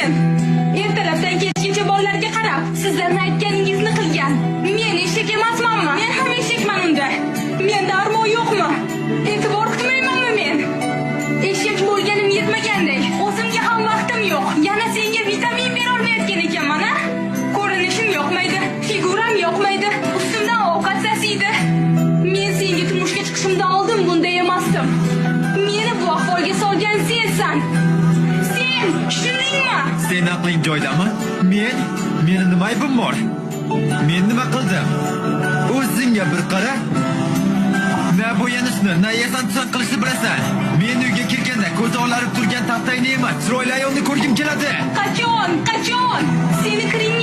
men ertalabdan kechgacha bolalarga qarab, sizlarning aytganingizni qilgan. Men eshak emasmanmi? Men ham eshakman unda. Menda armon yo'qmi? E'tibor qilmaymanmi men? Eshak bo'lganim yetmaganday, o'zimga ham vaqtim yo'q. Yana senga vitamin bera olmayotgan ekanman, ha? Ko'rinishim yoqmaydi, figuram yoqmaydi, ustimdan ovqat sasiydi. Men senga turmushga chiqishimdan oldin bunday emasdim. Meni bu ahvolga solgan sensan. Sen, tushundingmi? Sen aqling joydami? Meni nima aybim bor? Men nima qildim? O'zingga bir qara. Na bo'yanishni, na yasantusan qilishni bilasan. Men uyga kirganda ko'zi olarib turgan taftayni emas, chiroyli ayolni ko'rgim keladi. Qachon? Seni kiring